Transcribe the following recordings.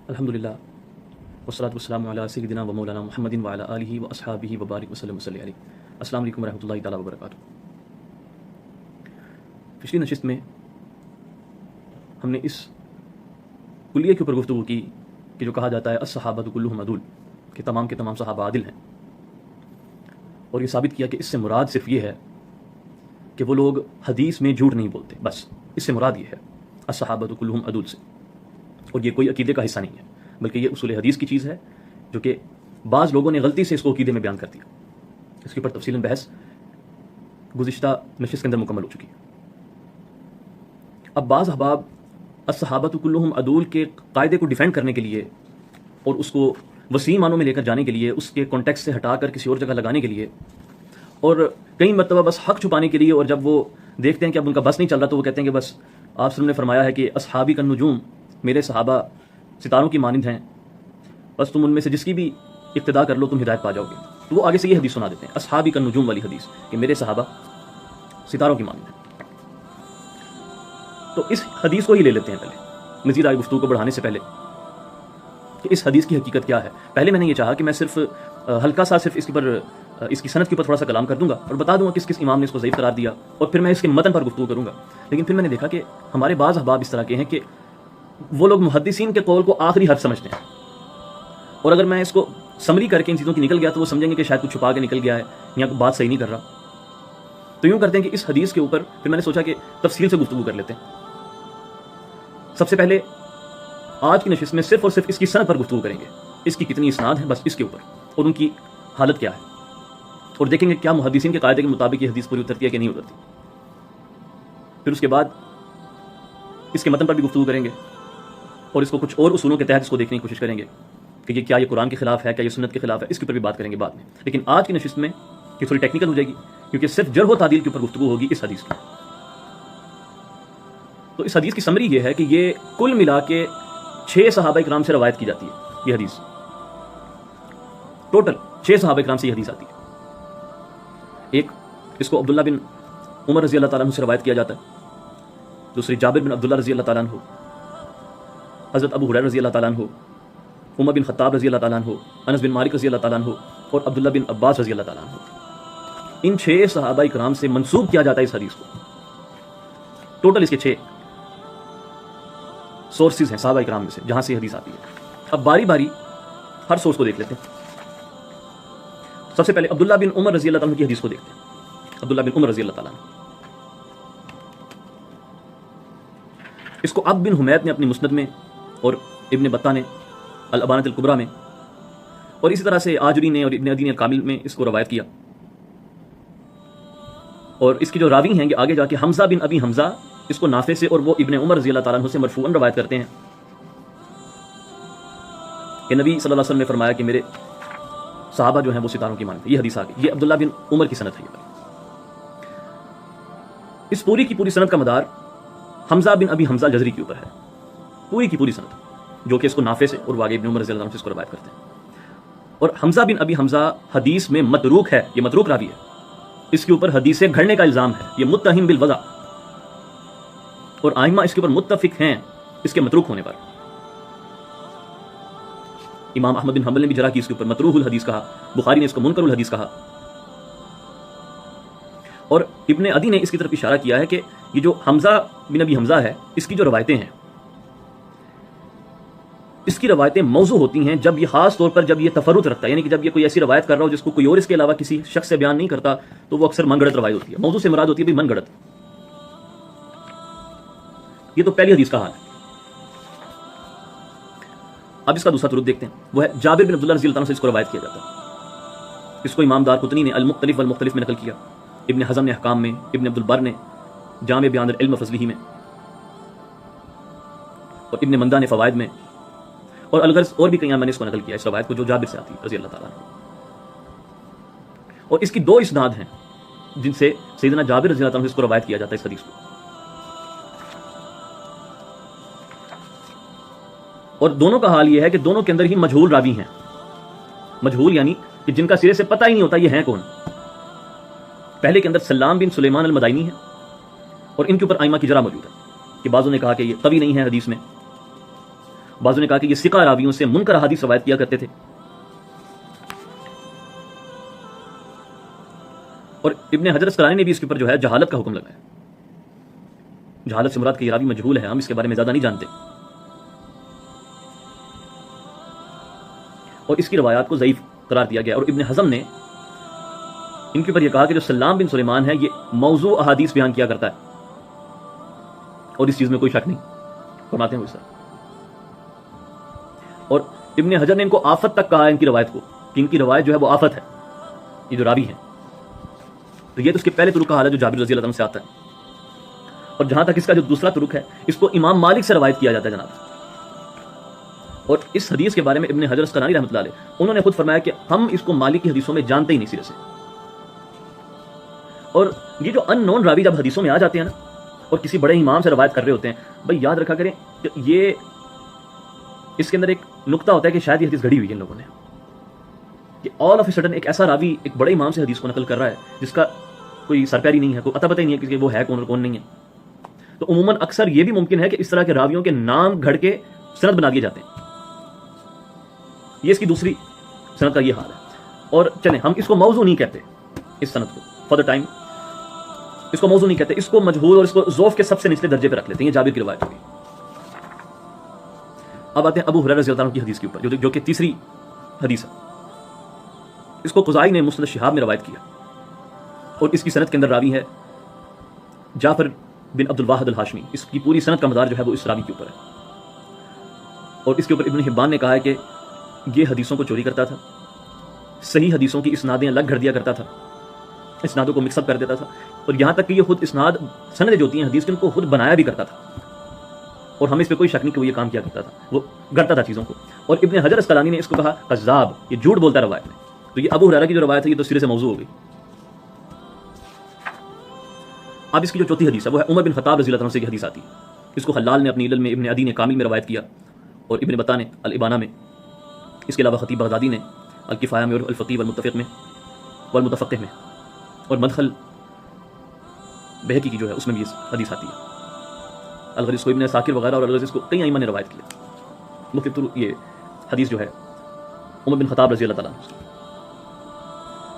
الحمدللہ والصلاۃ والسلام علی سیدنا و مولانا محمد وعلی آلہ و اصحابہ وبارک وسلم وصلی علیہ. السلام علیکم ورحمۃ اللہ تعالیٰ وبرکاتہ. پچھلی نشست میں ہم نے اس کلیے کے اوپر گفتگو کی کہ جو کہا جاتا ہے الصحابۃ کلھم عدول، کہ تمام کے تمام صحابہ عادل ہیں، اور یہ ثابت کیا کہ اس سے مراد صرف یہ ہے کہ وہ لوگ حدیث میں جھوٹ نہیں بولتے، بس اس سے مراد یہ ہے الصحابۃ کلھم عدول سے. اور یہ کوئی عقیدے کا حصہ نہیں ہے، بلکہ یہ اصول حدیث کی چیز ہے جو کہ بعض لوگوں نے غلطی سے اس کو عقیدے میں بیان کر دیا. اس کے اوپر تفصیلاً بحث گزشتہ نشست کے اندر مکمل ہو چکی ہے. اب بعض احباب الصحابۃ کلھم عدول کے قاعدے کو ڈیفینڈ کرنے کے لیے اور اس کو وسیع معنوں میں لے کر جانے کے لیے، اس کے کانٹیکسٹ سے ہٹا کر کسی اور جگہ لگانے کے لیے، اور کئی مرتبہ بس حق چھپانے کے لیے، اور جب وہ دیکھتے ہیں کہ اب ان کا بس نہیں چل رہا تو وہ کہتے ہیں کہ بس آپ نے فرمایا ہے کہ اصحابی کالنجوم، میرے صحابہ ستاروں کی مانند ہیں، بس تم ان میں سے جس کی بھی اقتدا کر لو تم ہدایت پا جاؤ گے. تو وہ آگے سے یہ حدیث سنا دیتے ہیں، اصحابی کالنجوم والی حدیث، کہ میرے صحابہ ستاروں کی مانند ہیں. تو اس حدیث کو ہی لے لیتے ہیں پہلے، مزید آگے گفتگو کو بڑھانے سے پہلے، کہ اس حدیث کی حقیقت کیا ہے. پہلے میں نے یہ چاہا کہ میں صرف ہلکا سا صرف اس کے اوپر، اس کی سند کے اوپر تھوڑا سا کلام کر دوں گا اور بتا دوں گا کس کس امام نے اس کو ضعیف قرار دیا، اور پھر میں اس کے متن پر گفتگو کروں گا. لیکن پھر میں نے دیکھا کہ ہمارے بعض احباب اس طرح کے ہیں کہ وہ لوگ محدثین کے قول کو آخری حرف سمجھتے ہیں، اور اگر میں اس کو سمری کر کے ان چیزوں کی نکل گیا تو وہ سمجھیں گے کہ شاید کچھ چھپا کے نکل گیا ہے یا بات صحیح نہیں کر رہا. تو یوں کرتے ہیں کہ اس حدیث کے اوپر پھر میں نے سوچا کہ تفصیل سے گفتگو کر لیتے ہیں. سب سے پہلے آج کی نشست میں صرف اور صرف اس کی سند پر گفتگو کریں گے، اس کی کتنی اسناد ہے بس اس کے اوپر، اور ان کی حالت کیا ہے، اور دیکھیں گے کیا محدثین کے قاعدے کے مطابق یہ حدیث پوری اترتی ہے کہ نہیں اترتی. پھر اس کے بعد اس کے متن پر بھی گفتگو کریں گے، اور اس کو کچھ اور اصولوں کے تحت اس کو دیکھنے کی کوشش کریں گے کہ یہ کیا یہ قرآن کے خلاف ہے، کیا یہ سنت کے خلاف ہے. اس کے اوپر بھی بات کریں گے بعد میں. لیکن آج کی نشست میں یہ تھوڑی ٹیکنیکل ہو جائے گی، کیونکہ صرف جرح و تعدیل کے اوپر گفتگو ہوگی اس حدیث کی. تو اس حدیث کی سمری یہ ہے کہ یہ کل ملا کے 6 صحابہ کرام سے روایت کی جاتی ہے. یہ حدیث ٹوٹل 6 صحابہ کرام سے یہ حدیث آتی ہے. ایک اس کو عبداللہ بن عمر رضی اللہ تعالیٰ عنہ سے روایت کیا جاتا ہے، دوسری جابر بن عبداللہ رضی اللہ تعالیٰ عنہ، حضرت ابو ہریرہ رضی اللہ تعالیٰ عنہ، عمر بن خطاب رضی اللہ تعالیٰ عنہ، انس بن مالک رضی اللہ تعالیٰ عنہ، اور عبداللہ بن عباس رضی اللہ تعالیٰ عنہ. ان 6 صحابہ کرام سے منسوب کیا جاتا ہے اس حدیث کو. ٹوٹل اس کے 6 سورسز ہیں صحابہ کرام میں سے جہاں سے یہ حدیث آتی ہے. اب باری باری ہر سورس کو دیکھ لیتے ہیں. سب سے پہلے عبداللہ بن عمر رضی اللہ تعالیٰ عنہ کی حدیث کو دیکھتے ہیں. عبداللہ بن عمر رضی اللہ تعالیٰ عنہ، اس کو اب بن حمید نے اپنی مسند میں، اور ابن بطہ نے الابانۃ الکبریٰ میں، اور اسی طرح سے آجری نے اور ابن عدی نے کامل میں اس کو روایت کیا. اور اس کے جو راوی ہیں یہ آگے جا کے حمزہ بن ابی حمزہ، اس کو نافع سے اور وہ ابن عمر رضی اللہ تعالیٰ عنہ سے مرفوعاً روایت کرتے ہیں کہ نبی صلی اللہ علیہ وسلم نے فرمایا کہ میرے صحابہ جو ہیں وہ ستاروں کی مانند ہیں. یہ حدیث آگئی، یہ عبداللہ بن عمر کی سند ہے. اس پوری کی پوری سند کا مدار حمزہ بن ابی حمزہ جزری کے اوپر ہے، پوری کی پوری سند، جو کہ اس کو نافع سے اور وہ آگے ابن عمر رضی اللہ عنہ سے اس کو روایت کرتے ہیں. اور حمزہ بن ابی حمزہ حدیث میں متروک ہے، یہ متروک راوی ہے. اس کے اوپر حدیث سے گھڑنے کا الزام ہے، یہ متہم بالوضع، اور ائمہ اس کے اوپر متفق ہیں اس کے متروک ہونے پر. امام احمد بن حنبل نے بھی جرح کی اس کے اوپر، متروک الحدیث کہا. بخاری نے اس کو منکر الحدیث کہا. اور ابن عدی نے اس کی طرف اشارہ کیا ہے کہ یہ جو حمزہ بن ابی حمزہ ہے، اس کی جو روایتیں ہیں، اس کی روایتیں موضوع ہوتی ہیں جب یہ خاص طور پر جب یہ تفرد رکھتا ہے، یعنی کہ جب یہ کوئی ایسی روایت کر رہا ہو جس کو کوئی اور اس کے علاوہ کسی شخص سے بیان نہیں کرتا، تو وہ اکثر من گڑت روایت ہوتی ہے. موضوع سے مراد ہوتی ہے من گڑت. یہ تو پہلی حدیث کا حال ہے. اب اس کا دوسرا طرق دیکھتے ہیں، وہ ہے جابر بن عبداللہ رضی اللہ عنہ سے اس کو روایت کیا جاتا ہے. اس کو امام دار قطنی نے المختلف والمختلف میں نقل کیا، ابن حزم نے احکام میں، ابن عبد البر نے جامع بیان العلم فضلہ میں، اور ابن مندہ نے فوائد میں، اور الغرض اور بھی کئی میں نے اس کو نقل کیا اس روایت کو جو جابر سے آتی ہے رضی اللہ تعالیٰ عنہ. اور اس کی 2 اسناد ہیں جن سے سیدنا جابر رضی اللہ تعالیٰ عنہ سے اس کو روایت کیا جاتا ہے اس حدیث کو. اور دونوں کا حال یہ ہے کہ دونوں کے اندر ہی مجہول راوی ہیں. مجہول یعنی کہ جن کا سرے سے پتہ ہی نہیں ہوتا یہ ہیں کون. پہلے کے اندر سلام بن سلیمان المدائنی ہے، اور ان کے اوپر ائمہ کی جرح موجود ہے کہ بعضوں نے کہا کہ یہ قوی نہیں ہے حدیث میں، بعضوں نے کہا کہ یہ ثقہ راویوں سے منکر احادیث روایت کیا کرتے تھے. اور ابن حجر اسقلانی نے بھی اس کے اوپر جو ہے جہالت کا حکم لگایا. جہالت سے مراد کہ یہ راوی مجہول ہے، ہم اس کے بارے میں زیادہ نہیں جانتے، اور اس کی روایات کو ضعیف قرار دیا گیا. اور ابن حزم نے ان کے اوپر یہ کہا کہ جو سلام بن سلیمان ہے یہ موضوع احادیث بیان کیا کرتا ہے، اور اس چیز میں کوئی شک نہیں فرماتے ہیں وہ اس طرح. اور ابن حجر نے ان کو آفت تک کہا ان کی روایت کو، کہ ان کی روایت جو ہے وہ آفت ہے، یہ جو راوی ہیں. تو یہ تو اس کے پہلے طرق کا حال ہے جو جابر رضی اللہ عنہ سے آتا ہے. اور جہاں تک اس کا جو دوسرا طرق ہے، اس کو امام مالک سے روایت کیا جاتا ہے جناب. اور اس حدیث کے بارے میں ابن حجر اسقلانی رحمۃ اللہ علیہ انہوں نے خود فرمایا کہ ہم اس کو مالک کی حدیثوں میں جانتے ہی نہیں سرے سے. اور یہ جو ان نون راوی جب حدیثوں میں آ جاتے ہیں نا، اور کسی بڑے امام سے روایت کر رہے ہوتے ہیں، بھائی یاد رکھا کریں کہ یہ اس کے اندر ایک نقطہ ہوتا ہے کہ شاید یہ حدیث گھڑی ہوئی ہے ان لوگوں نے، کہ آل آف اے سڈن ایک ایسا راوی ایک بڑے امام سے حدیث کو نقل کر رہا ہے جس کا کوئی سرپیری نہیں ہے، کوئی پتہ ہی نہیں ہے کہ وہ ہے کون اور کون نہیں ہے. تو عموماً اکثر یہ بھی ممکن ہے کہ اس طرح کے راویوں کے نام گھڑ کے سند بنا دیے جاتے ہیں. یہ اس کی دوسری سند کا یہ حال ہے. اور چلیں ہم اس کو موضوع نہیں کہتے، اس سند کو فار دا ٹائم اس کو موضوع نہیں کہتے، اس کو مجہول اور اس کو ضعف کے سب سے نچلے درجے پہ رکھ لیتے ہیں. یہ جابر کی روایت ہوگی. اب آتے ہیں ابو ہریرہ رضی اللہ عنہ کی حدیث کے اوپر، جو کہ تیسری حدیث ہے. اس کو قزائی نے مسند شہاب میں روایت کیا، اور اس کی سند کے اندر راوی ہے جعفر بن عبد الواحد الہاشمی. اس کی پوری سند کا مدار جو ہے وہ اس راوی کے اوپر ہے. اور اس کے اوپر ابن حبان نے کہا ہے کہ یہ حدیثوں کو چوری کرتا تھا، صحیح حدیثوں کی اسنادیں الگ گھڑ دیا کرتا تھا، اسنادوں کو مکس اپ کر دیتا تھا، اور یہاں تک کہ یہ خود اسناد سندیں جو ہوتی ہیں حدیث کی ان کو خود بنایا بھی کرتا تھا. اور ہمیں اس پہ کوئی شک نہیں کہ وہ یہ کام کیا کرتا تھا، وہ گڑتا تھا چیزوں کو. اور ابن حجر اسقلانی نے اس کو کہا کذاب، یہ جھوٹ بولتا ہے روایت میں. تو یہ ابو ہریرہ کی جو روایت ہے یہ تو سرے سے موضوع ہو گئی. اب اس کی جو چوتھی حدیث ہے وہ ہے عمر بن خطاب رضی اللہ عنہ سے کی حدیث آتی ہے. اس کو حلال نے اپنی علل میں، ابن عدی نے کامل میں روایت کیا، اور ابن بطہ نے الابانہ میں. اس کے علاوہ خطیب بغدادی نے الکفایہ میں، اور الفقیہ والمتفق میں، والمتفقہ میں، اور مدخل بہقی کی جو ہے اس میں بھی یہ حدیث آتی ہے. الغرض کو ابن ساکر وغیرہ اور الغرض کو کئی ائمہ نے روایت کیا. مختلف یہ حدیث جو ہے عمر بن خطاب رضی اللہ تعالیٰ عنہ.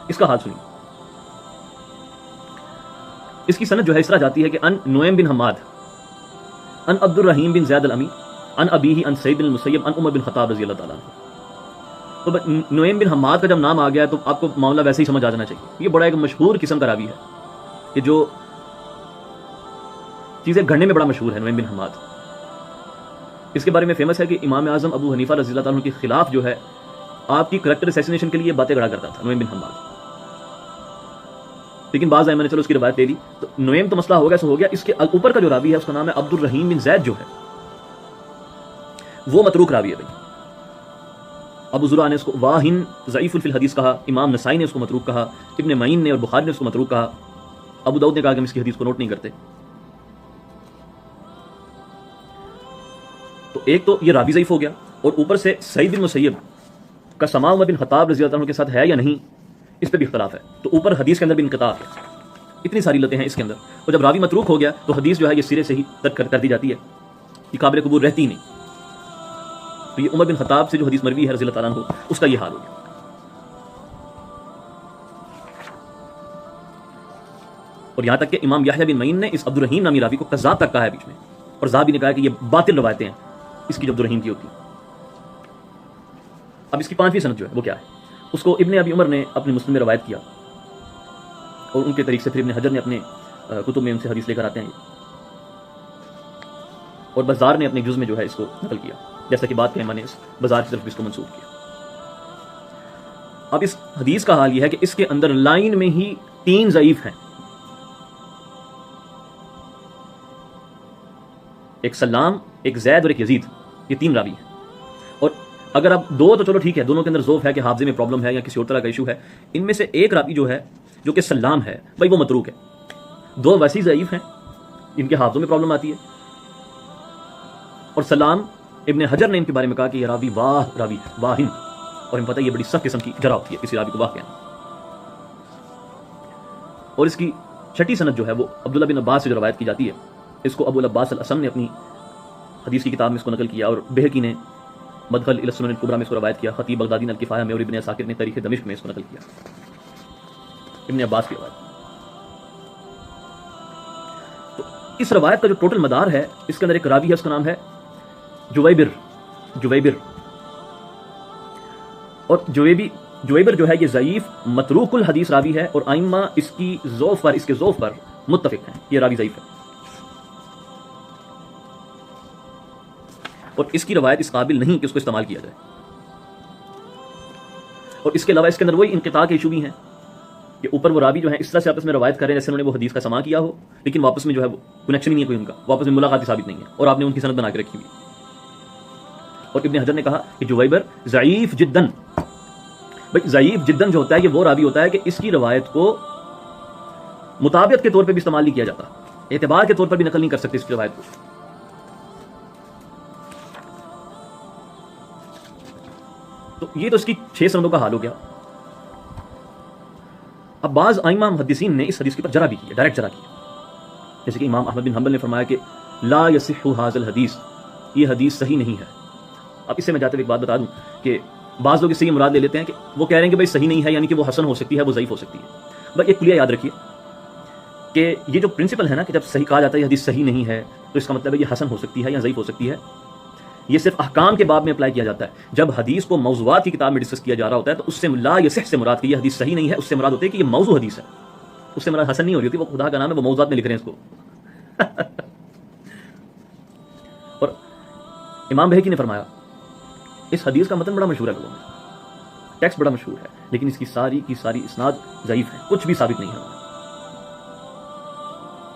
اس کا حال سنیے. اس کی سند جو ہے اس طرح جاتی ہے کہ ان نعیم بن حماد ان عبد الرحیم بن زید الامی ان ابیہ ان سعید بن المسیب ان عمر بن خطاب رضی اللہ تعالیٰ عنہ. تو نعیم بن حماد کا جب نام آ گیا تو آپ کو معاملہ ویسے ہی سمجھ آ جانا چاہیے. یہ بڑا ایک مشہور قسم کا راوی ہے کہ جو چیزیں گھڑنے میں بڑا مشہور ہے. نعیم بن حماد اس کے بارے میں فیمس ہے کہ امام اعظم ابو حنیفہ رضی اللہ تعالیٰ عنہ کے خلاف جو ہے آپ کی کریکٹر اسیسینیشن کے لیے باتیں گڑا کرتا تھا نعیم بن حماد. لیکن بعض ائمہ نے چلو اس کی روایت لے لی. تو نعیم تو مسئلہ ہو گیا سو ہو گیا. اس کے اوپر کا جو راوی ہے اس کا نام ہے عبد الرحیم بن زید، جو ہے وہ متروک راوی ہے. بھائی ابو زرع نے اس کو واہن ضعیف فی الحدیث کہا، امام نسائی نے اس کو متروک کہا، ابن معین نے اور بخاری نے اس کو متروک کہا، ابو داؤد نے کہا کہ ہم اس کی حدیث کو نوٹ نہیں کرتے. تو ایک تو یہ راوی ضعیف ہو گیا، اور اوپر سے سعید بن مسیب کا سماع عمر بن خطاب رضی اللہ عنہ کے ساتھ ہے یا نہیں اس پہ بھی اختلاف ہے. تو اوپر حدیث کے اندر بھی انقطاع ہے. اتنی ساری لتیں ہیں اس کے اندر. اور جب راوی متروک ہو گیا تو حدیث جو ہے یہ سرے سے ہی ترک کر دی جاتی ہے، یہ قابل قبول رہتی ہی نہیں. تو یہ عمر بن خطاب سے جو حدیث مروی ہے رضی اللہ تعالیٰ عنہ اس کا یہ حال ہو گیا. اور یہاں تک کہ امام یحییٰ بن معین نے اس عبد الرحیم نامی راوی کو کذاب تک کہا ہے بیچ میں، اور ذہبی نے کہا کہ یہ باطل روایتیں ہیں اس کی جو عبد الرحیم کی ہوتی. اب اس کی پانچویں سند جو ہے وہ کیا ہے؟ اس کو ابن ابی عمر نے اپنے مسلم میں روایت کیا، اور ان کے طریق سے پھر ابن حجر نے اپنے کتب میں ان سے حدیث لے کر آتے ہیں، اور بزار نے اپنے جز میں جو ہے اس کو نقل کیا، جیسا کہ بات کہ نے اس بزار کی طرف اس کو منسوخ کیا. اب اس حدیث کا حال یہ ہے کہ اس کے اندر لائن میں ہی 3 ضعیف ہیں. ایک سلام، ایک زید اور ایک یزید، یہ 3 راوی ہیں. اور اگر اب 2 تو چلو ٹھیک ہے، دونوں کے اندر ضعف ہے کہ حافظے میں پرابلم ہے یا کسی اور طرح کا ایشو ہے. ان میں سے ایک راوی جو ہے جو کہ سلام ہے بھائی وہ متروک ہے. 2 ویسے ہی ضعیف ہیں، ان کے حافظوں میں پرابلم آتی ہے. اور سلام ابن حجر نے ان کے بارے میں کہا کہ یہ راوی راوی ہے، واہن. اور ہمیں پتہ ہے یہ بڑی سخت قسم کی جرح ہوتی ہے کسی راوی کو واہ کہنا. اور اس کی چھٹی سند جو ہے وہ عبداللہ بن عباس سے جو روایت کی جاتی ہے، اس کو ابو العباس الاسم نے اپنی حدیث کی کتاب میں اس کو نقل کیا، اور بہقی نے مدخل الی السنن الکبریٰ میں اس کو روایت کیا، خطیب بغدادی نے الکفایہ میں، اور ابن عساکر نے تاریخ دمشق میں اس کو نقل کیا، ابن عباس کی روایت۔ تو اس روایت کا جو ٹوٹل مدار ہے، اس کے اندر ایک راوی ہے، اس کا نام ہے جویبر، اور جویبر جو ہے یہ ضعیف متروک الحدیث راوی ہے، اور ائمہ اس کے ذوف پر متفق ہیں، یہ راوی ضعیف ہے، اور اس کی روایت اس قابل نہیں کہ اس کو استعمال کیا جائے۔ اور اس کے علاوہ اس کے اندر وہی انقطاع کے ایشو بھی ہیں کہ اوپر وہ راوی جو ہیں اس طرح سے آپس میں روایت کر رہے ہیں جیسے انہوں نے وہ حدیث کا سماع کیا ہو، لیکن واپس میں جو ہے وہ کنیکشن ہی نہیں ہے کوئی، ان کا واپس میں ملاقات ہی ثابت نہیں ہے، اور آپ نے ان کی سند بنا کے رکھی ہوئی۔ اور ابن حجر نے کہا کہ جویبر ضعیف جدن، بھائی ضعیف جدن جو ہوتا ہے یہ وہ راوی ہوتا ہے کہ اس کی روایت کو مطابعت کے طور پہ بھی استعمال نہیں کیا جاتا، اعتبار کے طور پر بھی نقل نہیں کر سکتے اس کی روایت کو۔ تو یہ تو اس کی 6 سندوں کا حال ہو گیا۔ اب بعض ائمہ محدثین نے اس حدیث کے پر جرح بھی کیا، ڈائریکٹ جرح کیا، جیسے کہ امام احمد بن حنبل نے فرمایا کہ لا یصح ھذا الحدیث، یہ حدیث صحیح نہیں ہے۔ اب اس سے میں جاتے ہوئے ایک بات بتا دوں کہ بعض لوگ اس سے یہ مراد لے لیتے ہیں کہ وہ کہہ رہے ہیں کہ بھائی صحیح نہیں ہے، یعنی کہ وہ حسن ہو سکتی ہے، وہ ضعیف ہو سکتی ہے۔ بھائی ایک کلیہ یاد رکھیے کہ یہ جو پرنسپل ہے نا کہ جب صحیح کہا جاتا ہے یہ حدیث صحیح نہیں ہے تو اس کا مطلب ہے یہ حسن ہو سکتی ہے یا ضعیف ہو سکتی ہے، یہ صرف احکام کے باب میں اپلائی کیا جاتا ہے۔ جب حدیث کو موضوعات کی کتاب میں ڈسکس کیا جا رہا ہوتا ہے تو اس سے لا یصح سے مراد کہ یہ حدیث صحیح نہیں ہے، اس سے مراد ہوتی ہے کہ یہ موضوع حدیث ہے، اس سے مراد حسن نہیں ہو رہی ہوتی، وہ خدا کا نام ہے، وہ موضوعات میں لکھ رہے ہیں اس کو۔ اور امام بہقی نے فرمایا اس حدیث کا متن بڑا مشہور ہے، لوگوں میں ٹیکسٹ بڑا مشہور ہے، لیکن اس کی ساری کی ساری اسناد ضعیف ہے، کچھ بھی ثابت نہیں ہے۔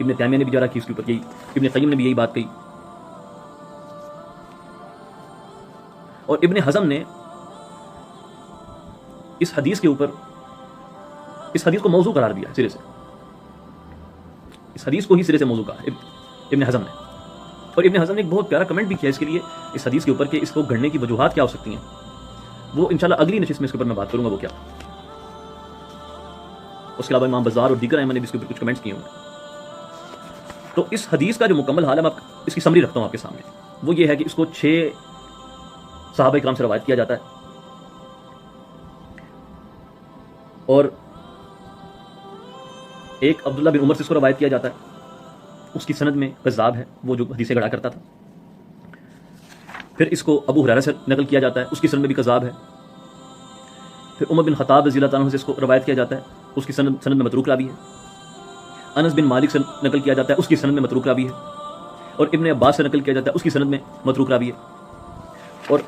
ابن تیمیہ نے بھی جرح کی اس کے اوپر، یہی ابن قیم نے بھی یہی بات کہی، اور ابن حزم نے اس حدیث کے اوپر اس حدیث کو موضوع قرار دیا سرے سے، اس حدیث کو ہی سرے سے موضوع کہا ابن حزم نے۔ اور ابن حزم نے ایک بہت پیارا کمنٹ بھی کیا اس کے لیے، اس حدیث کے اوپر کہ اس کو گھڑنے کی وجوہات کیا ہو سکتی ہیں، وہ انشاءاللہ اگلی نشست میں اس کے اوپر میں بات کروں گا وہ کیا۔ اس کے علاوہ امام بزار اور دیگر ائمہ نے بھی اس کے اوپر کچھ کمنٹس کیے ہوں گے۔ تو اس حدیث کا جو مکمل حال ہے میں اس کی سمری رکھتا ہوں آپ کے سامنے، وہ یہ ہے کہ اس کو 6 صحابہ کرام سے روایت کیا جاتا ہے، اور ایک عبداللہ بن عمر سے اس کو روایت کیا جاتا ہے، اس کی سند میں کذاب ہے، وہ جو حدیثیں گڑا کرتا تھا۔ پھر اس کو ابو ہریرہ سے نقل کیا جاتا ہے، اس کی سند میں بھی کذاب ہے۔ پھر عمر بن خطاب رضی اللہ تعالیٰ عنہ سے اس کو روایت کیا جاتا ہے، اس کی سند میں متروک راوی ہے۔ انس بن مالک سے نقل کیا جاتا ہے، اس کی سند میں متروک راوی ہے۔ اور ابن عباس سے نقل کیا جاتا ہے، اس کی سند میں متروک راوی ہے۔ اور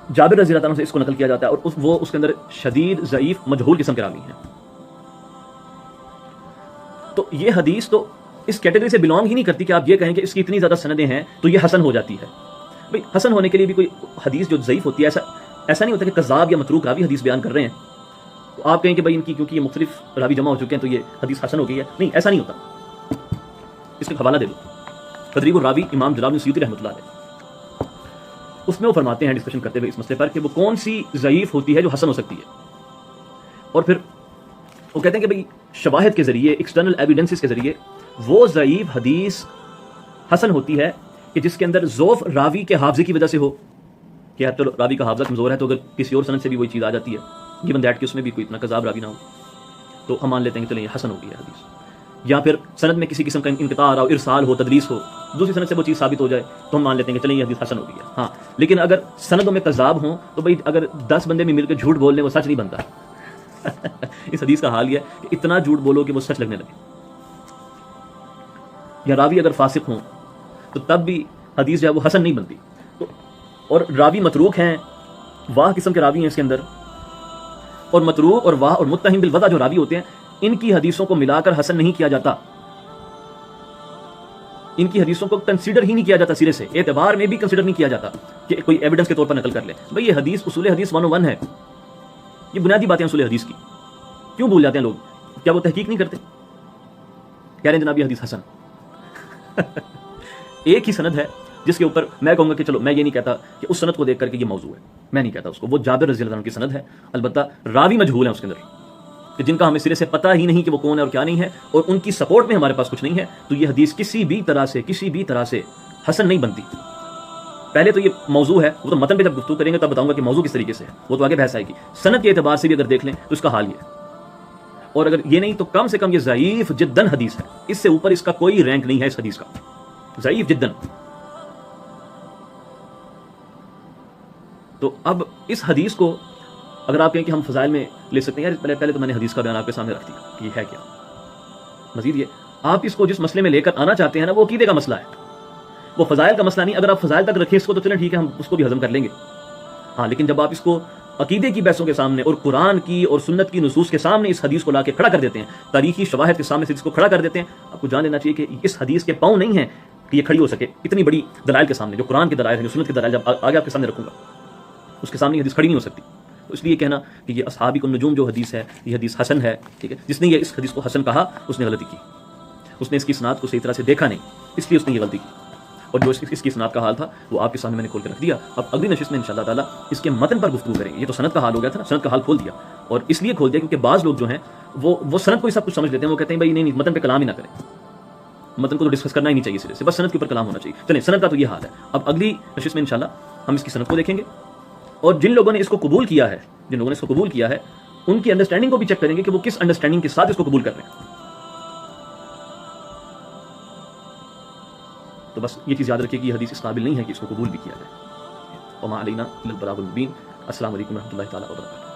جابر رضی اللہ تعالیٰ عنہ سے اس کو نقل کیا جاتا ہے، اور وہ اس کے اندر شدید ضعیف مجہول قسم کے راوی ہیں۔ تو یہ حدیث تو اس کیٹیگری سے بلانگ ہی نہیں کرتی کہ آپ یہ کہیں کہ اس کی اتنی زیادہ سندیں ہیں تو یہ حسن ہو جاتی ہے۔ بھئی حسن ہونے کے لیے بھی کوئی حدیث جو ضعیف ہوتی ہے، ایسا نہیں ہوتا کہ کذاب یا متروک راوی حدیث بیان کر رہے ہیں تو آپ کہیں کہ بھئی ان کی کیونکہ یہ مختلف راوی جمع ہو چکے ہیں تو یہ حدیث حسن ہو گئی ہے، نہیں، ایسا نہیں ہوتا۔ اس کا حوالہ دے دو تدریب الراوی امام جلال الدین سیوطی رحمۃ اللہ علیہ، اس میں وہ فرماتے ہیں ڈسکشن کرتے ہوئے اس مسئلے پر کہ وہ کون سی ضعیف ہوتی ہے جو حسن ہو سکتی ہے، اور پھر وہ کہتے ہیں کہ بھئی شواہد کے ذریعے، ایکسٹرنل ایویڈنسز کے ذریعے وہ ضعیف حدیث حسن ہوتی ہے کہ جس کے اندر ضعف راوی کے حافظے کی وجہ سے ہو، کہ یار چلو راوی کا حافظہ کمزور ہے تو اگر کسی اور سند سے بھی وہی چیز آ جاتی ہے، گیون دیٹ کہ اس میں بھی کوئی اتنا کذاب راوی نہ ہو، تو ہم مان لیتے ہیں کہ چلیں یہ حسن ہو گئی ہے حدیث۔ یا پھر سند میں کسی قسم کا انقطاع آ رہا ہو، ارسال ہو، تدلیس ہو، دوسری سند سے وہ چیز ثابت ہو جائے تو ہم مان لیتے ہیں کہ چلیں یہ حدیث حسن ہو گئی ہے۔ ہاں، لیکن اگر سندوں میں کذاب ہوں تو بھئی اگر 10 بندے میں مل کے جھوٹ بول لیں وہ سچ نہیں بنتا۔ اس حدیث کا حال یہ ہے کہ اتنا جھوٹ بولو کہ وہ سچ لگنے لگے، یا راوی اگر فاسق ہوں تو تب بھی حدیث جو ہے وہ حسن نہیں بنتی۔ تو اور راوی متروک ہیں، واہ قسم کے راوی ہیں اس کے اندر، اور متروک اور واہ اور متہم بالوضع جو راوی ہوتے ہیں ان کی حدیثوں کو ملا کر حسن نہیں کیا جاتا، ان کی حدیثوں کو کنسیڈر ہی نہیں کیا جاتا، سرے سے اعتبار میں بھی کنسیڈر نہیں کیا جاتا کہ کوئی ایویڈنس کے طور پر نقل کر لے۔ بھئی یہ حدیث اصول حدیث 101 ہے، یہ بنیادی باتیں اصول حدیث کی، کیوں بھول جاتے ہیں لوگ؟ کیا وہ تحقیق نہیں کرتے؟ کہہ رہے ہیں جناب یہ حدیث حسن۔ ایک ہی سند ہے جس کے اوپر میں کہوں گا کہ چلو میں یہ نہیں کہتا کہ اس سند کو دیکھ کر کے یہ موضوع ہے، میں نہیں کہتا اس کو، وہ جابر رضی اللہ عنہ کی سند ہے، البتہ راوی مجہول ہیں اس کے اندر کہ جن کا ہمیں سرے سے پتہ ہی نہیں کہ وہ کون ہے اور کیا نہیں ہے، اور ان کی سپورٹ میں ہمارے پاس کچھ نہیں ہے، تو یہ حدیث کسی بھی طرح سے حسن نہیں بنتی۔ پہلے تو یہ موضوع ہے، وہ تو متن پہ جب گفتگو کریں گے تب بتاؤں گا کہ موضوع کس طریقے سے ہے، وہ تو آگے بحث آئے گی. سند کے اعتبار سے بھی اگر دیکھ لیں تو اس کا حال یہ ہے، اور اگر یہ نہیں تو کم سے کم یہ ضعیف جدن حدیث ہے، اس سے اوپر اس کا کوئی رینک نہیں ہے اس حدیث کا، ضعیف جدن. تو اب اس حدیث کو اگر آپ کہیں کہ ہم فضائل میں لے سکتے ہیں، یار پہلے تو میں نے حدیث کا بیان آپ کے سامنے رکھ دیا کہ یہ ہے کیا. مزید یہ آپ اس کو جس مسئلے میں لے کر آنا چاہتے ہیں نا، وہ عقیدے کا مسئلہ ہے، وہ فضائل کا مسئلہ نہیں. اگر آپ فضائل تک رکھیں اس کو تو چلیں ٹھیک ہے، ہم اس کو بھی ہضم کر لیں گے. ہاں لیکن جب آپ اس کو عقیدے کی بحثوں کے سامنے اور قرآن کی اور سنت کی نصوص کے سامنے اس حدیث کو لا کے کھڑا کر دیتے ہیں، تاریخی شواہد کے سامنے سے اس کو کھڑا کر دیتے ہیں، آپ کو جان لینا چاہیے کہ اس حدیث کے پاؤں نہیں ہیں کہ یہ کھڑی ہو سکے اتنی بڑی دلائل کے سامنے. جو قرآن کے دلائل ہیں، جو سنت کے دلائل، جب آگے آپ کے سامنے رکھوں گا اس کے سامنے یہ حدیث کھڑی نہیں ہو سکتی. تو اس لیے کہنا کہ یہ اصحابی النجوم جو حدیث ہے یہ حدیث حسن ہے، ٹھیک ہے، جس نے یہ اس حدیث کو حسن کہا اس نے غلطی کی، اس نے اس کی اسناد کو صحیح طرح سے دیکھا نہیں، اس لیے اس نے یہ غلطی کی. اور جو اس کی اسناد کا حال تھا وہ آپ کے سامنے میں نے کھول کے رکھ دیا. اب اگلی نشست میں انشاءاللہ تعالیٰ اس کے متن پر گفتگو کریں گے. یہ تو سند کا حال ہو گیا تھا نا، سند کا حال کھول دیا، اور اس لیے کھول دیا کیونکہ بعض لوگ جو ہیں وہ سند کو ہی سب کچھ سمجھ لیتے ہیں. وہ کہتے ہیں بھائی نہیں متن پہ کلام ہی نہ کریں، متن کو تو ڈسکس کرنا ہی نہیں چاہیے سرے سے، بس سند کے اوپر کلام ہونا چاہیے. چلیں سند کا تو یہ حال ہے. اب اگلی نشست میں انشاءاللہ ہم اس کی سند کو دیکھیں گے، اور جن لوگوں نے اس کو قبول کیا ہے، ان کی انڈرسٹینڈنگ کو بھی چیک کریں گے کہ وہ کس انڈرسٹینڈنگ کے ساتھ اس کو قبول کر رہے ہیں. تو بس یہ چیز یاد رکھیے کہ یہ حدیث اس قابل نہیں ہے کہ اس کو قبول بھی کیا جائے. وما علینا الا البلاغ المبین. السلام علیکم ورحمۃ اللہ تعالیٰ وبرکاتہ.